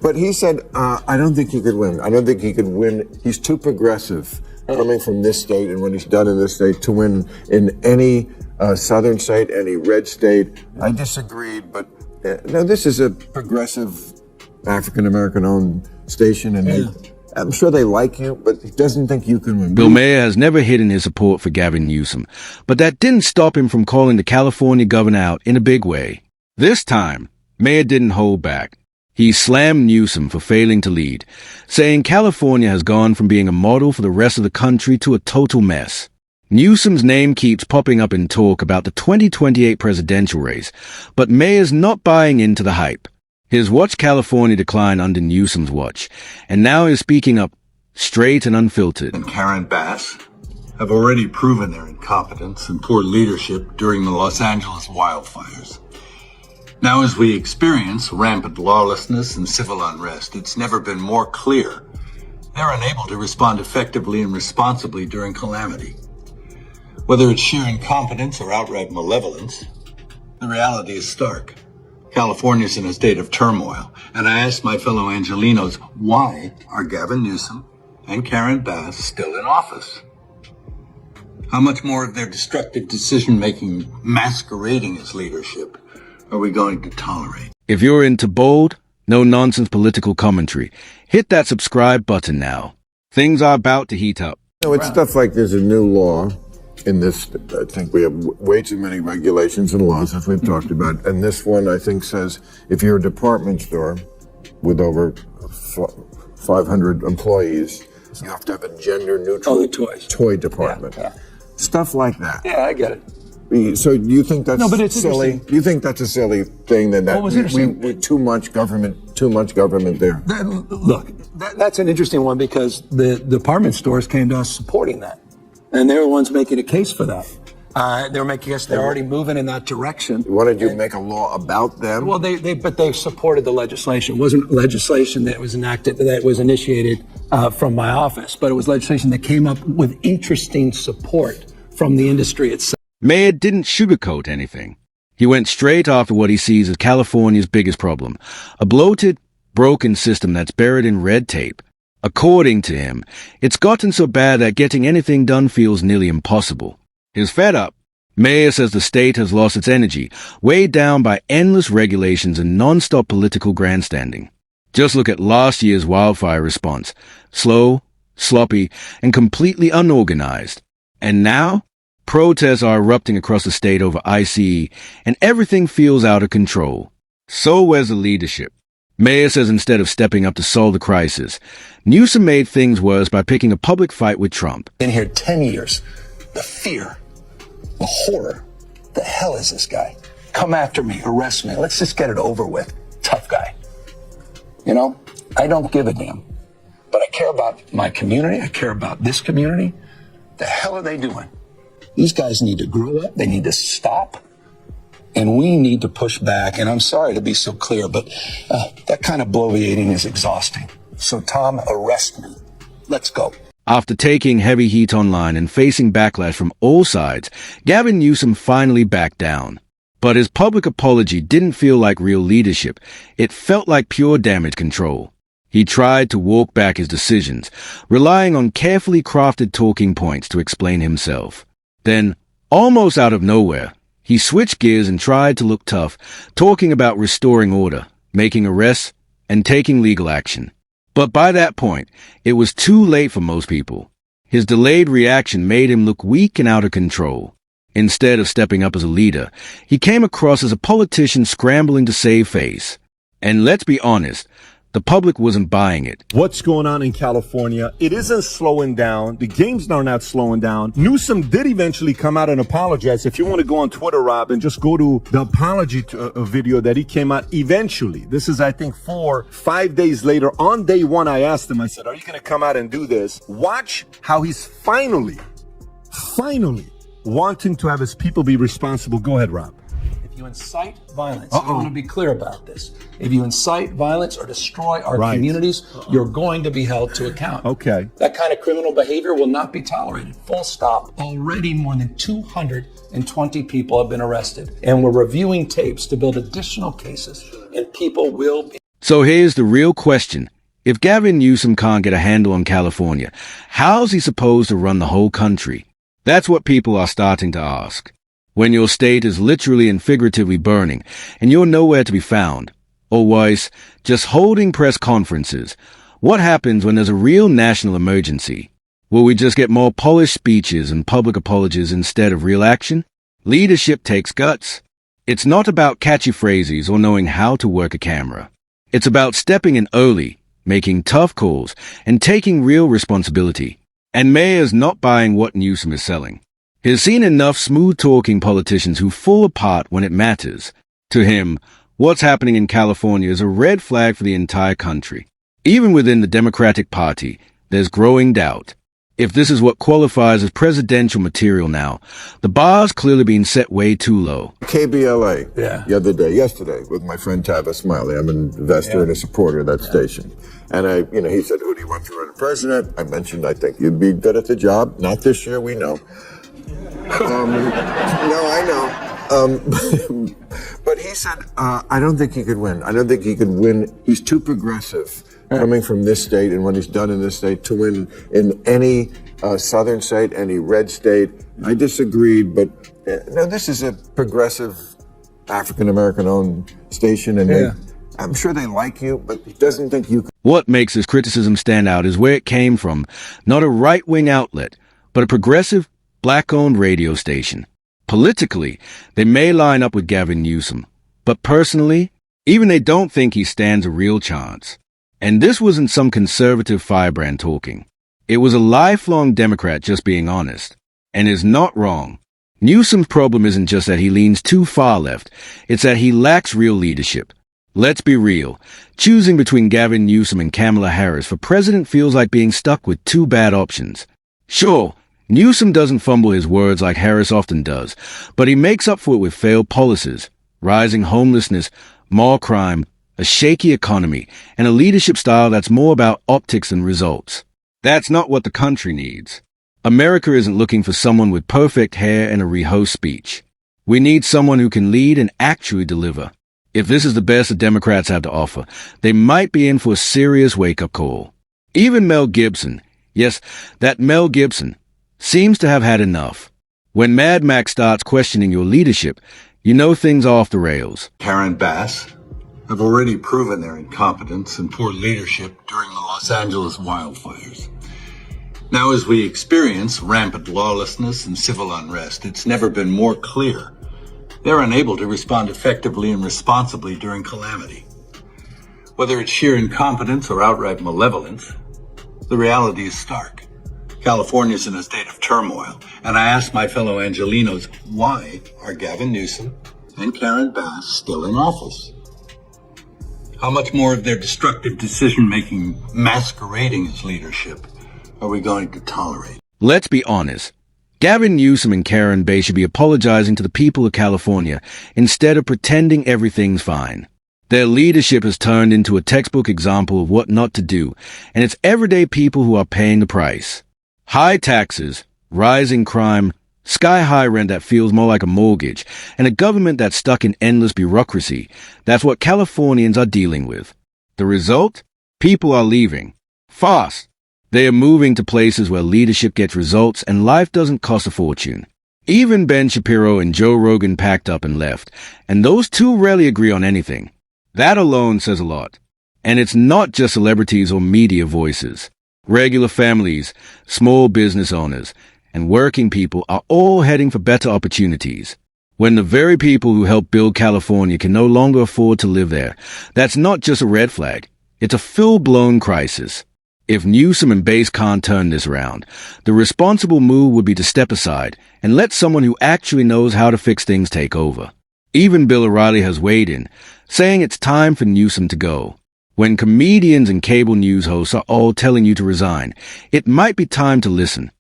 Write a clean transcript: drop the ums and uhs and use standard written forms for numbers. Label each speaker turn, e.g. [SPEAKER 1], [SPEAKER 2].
[SPEAKER 1] But he said, I don't think he could win. I don't think he could win. He's too progressive coming from this state and what he's done in this state to win in any southern state, any red state. I disagreed, but no, this is a progressive African-American owned station, and I'm sure they like you, but he doesn't think you can win.
[SPEAKER 2] Bill Maher has never hidden his support for Gavin Newsom, but that didn't stop him from calling the California governor out in a big way. This time, Maher didn't hold back. He slammed Newsom for failing to lead, saying California has gone from being a model for the rest of the country to a total mess. Newsom's name keeps popping up in talk about the 2028 presidential race, but Maher's not buying into the hype. He's watched California decline under Newsom's watch, and now he's speaking up straight and unfiltered.
[SPEAKER 3] And Karen Bass have already proven their incompetence and poor leadership during the Los Angeles wildfires. Now, as we experience rampant lawlessness and civil unrest, it's never been more clear they're unable to respond effectively and responsibly during calamity. Whether it's sheer incompetence or outright malevolence, the reality is stark. California's in a state of turmoil, and I asked my fellow Angelenos, why are Gavin Newsom and Karen Bass still in office? How much more of their destructive decision-making masquerading as leadership are we going to tolerate?
[SPEAKER 2] If you're into bold, no-nonsense political commentary, hit that subscribe button now. Things are about to heat up.
[SPEAKER 1] It's stuff like there's a new law in this. I think we have way too many regulations and laws, as we've talked about. And this one, I think, says if you're a department store with over 500 employees, you have to have a gender-neutral toy department.
[SPEAKER 4] Yeah.
[SPEAKER 1] Stuff like that.
[SPEAKER 4] Yeah, I get it.
[SPEAKER 1] So you think that's
[SPEAKER 4] it's
[SPEAKER 1] silly? You think that's a silly thing that we too much government there?
[SPEAKER 4] Look, that's an interesting one because the department stores came to us supporting that, and they were the ones making a case for that. They were making us. They're already moving in that direction.
[SPEAKER 1] Wanted you to make a law about them?
[SPEAKER 4] Well, but they supported the legislation. It wasn't legislation that was enacted, that was initiated from my office, but it was legislation that came up with interesting support from the industry itself.
[SPEAKER 2] Maher didn't sugarcoat anything. He went straight after what he sees as California's biggest problem, a bloated, broken system that's buried in red tape. According to him, it's gotten so bad that getting anything done feels nearly impossible. He's fed up. Maher says the state has lost its energy, weighed down by endless regulations and non-stop political grandstanding. Just look at last year's wildfire response. Slow, sloppy, and completely unorganized. And now, protests are erupting across the state over ICE, and everything feels out of control. So where's the leadership? Maher says instead of stepping up to solve the crisis, Newsom made things worse by picking a public fight with Trump.
[SPEAKER 4] Been here 10 years. The fear, the horror. The hell is this guy? Come after me, arrest me. Let's just get it over with. Tough guy. You know, I don't give a damn. But I care about my community. I care about this community. The hell are they doing? These guys need to grow up. They need to stop. And we need to push back. And I'm sorry to be so clear, but that kind of bloviating is exhausting. So, Tom, arrest me. Let's go.
[SPEAKER 2] After taking heavy heat online and facing backlash from all sides, Gavin Newsom finally backed down. But his public apology didn't feel like real leadership. It felt like pure damage control. He tried to walk back his decisions, relying on carefully crafted talking points to explain himself. Then, almost out of nowhere, he switched gears and tried to look tough, talking about restoring order, making arrests, and taking legal action. But by that point, it was too late for most people. His delayed reaction made him look weak and out of control. Instead of stepping up as a leader, he came across as a politician scrambling to save face. And let's be honest, the public wasn't buying it.
[SPEAKER 5] What's going on in California? It isn't slowing down. The games are not slowing down. Newsom did eventually come out and apologize. If you want to go on Twitter, Rob, and just go to the apology video that he came out eventually. This is, I think, 5 days later. On day one, I asked him, I said, are you going to come out and do this? Watch how he's finally wanting to have his people be responsible. Go ahead, Rob.
[SPEAKER 4] If you incite violence, I want to be clear about this. If you incite violence or destroy our communities, you're going to be held to account.
[SPEAKER 5] Okay.
[SPEAKER 4] That kind of criminal behavior will not be tolerated. Full stop. Already more than 220 people have been arrested, and we're reviewing tapes to build additional cases, and people will be.
[SPEAKER 2] So here's the real question. If Gavin Newsom can't get a handle on California, how's he supposed to run the whole country? That's what people are starting to ask. When your state is literally and figuratively burning, and you're nowhere to be found, or worse, just holding press conferences, what happens when there's a real national emergency? Will we just get more polished speeches and public apologies instead of real action? Leadership takes guts. It's not about catchy phrases or knowing how to work a camera. It's about stepping in early, making tough calls, and taking real responsibility. And Maher's not buying what Newsom is selling. He's seen enough smooth-talking politicians who fall apart when it matters. To him, what's happening in California is a red flag for the entire country. Even within the Democratic Party, there's growing doubt. If this is what qualifies as presidential material now, the bar's clearly been set way too low.
[SPEAKER 1] KBLA yesterday, with my friend Tavis Smiley. I'm an investor and a supporter of that station. And he said, who do you want to run for president? I mentioned, I think you'd be good at the job. Not this year, we know. No, I know. But he said, I don't think he could win. I don't think he could win. He's too progressive coming from this state and what he's done in this state to win in any southern state, any red state. I disagreed, but no, this is a progressive African-American owned station, and I'm sure they like you, but he doesn't think you could.
[SPEAKER 2] What makes his criticism stand out is where it came from, not a right-wing outlet, but a progressive, black-owned radio station. Politically, they may line up with Gavin Newsom, but personally, even they don't think he stands a real chance. And this wasn't some conservative firebrand talking. It was a lifelong Democrat just being honest. And is not wrong. Newsom's problem isn't just that he leans too far left, it's that he lacks real leadership. Let's be real. Choosing between Gavin Newsom and Kamala Harris for president feels like being stuck with two bad options. Sure, Newsom doesn't fumble his words like Harris often does, but he makes up for it with failed policies, rising homelessness, more crime, a shaky economy, and a leadership style that's more about optics than results. That's not what the country needs. America isn't looking for someone with perfect hair and a rehearsed speech. We need someone who can lead and actually deliver. If this is the best the Democrats have to offer, they might be in for a serious wake-up call. Even Mel Gibson, yes, that Mel Gibson, seems to have had enough. When Mad Max starts questioning your leadership, you know things are off the rails.
[SPEAKER 3] Karen Bass have already proven their incompetence and poor leadership during the Los Angeles wildfires. Now, as we experience rampant lawlessness and civil unrest, it's never been more clear they're unable to respond effectively and responsibly during calamity. Whether it's sheer incompetence or outright malevolence, the reality is stark. California's in a state of turmoil, and I ask my fellow Angelenos, why are Gavin Newsom and Karen Bass still in office? How much more of their destructive decision-making masquerading as leadership are we going to tolerate?
[SPEAKER 2] Let's be honest. Gavin Newsom and Karen Bass should be apologizing to the people of California instead of pretending everything's fine. Their leadership has turned into a textbook example of what not to do, and it's everyday people who are paying the price. High taxes, rising crime, sky-high rent that feels more like a mortgage, and a government that's stuck in endless bureaucracy. That's what Californians are dealing with. The result? People are leaving. Fast. They are moving to places where leadership gets results and life doesn't cost a fortune. Even Ben Shapiro and Joe Rogan packed up and left, and those two rarely agree on anything. That alone says a lot. And it's not just celebrities or media voices. Regular families, small business owners, and working people are all heading for better opportunities. When the very people who helped build California can no longer afford to live there, that's not just a red flag. It's a full-blown crisis. If Newsom and Bass can't turn this around, the responsible move would be to step aside and let someone who actually knows how to fix things take over. Even Bill O'Reilly has weighed in, saying it's time for Newsom to go. When comedians and cable news hosts are all telling you to resign, it might be time to listen.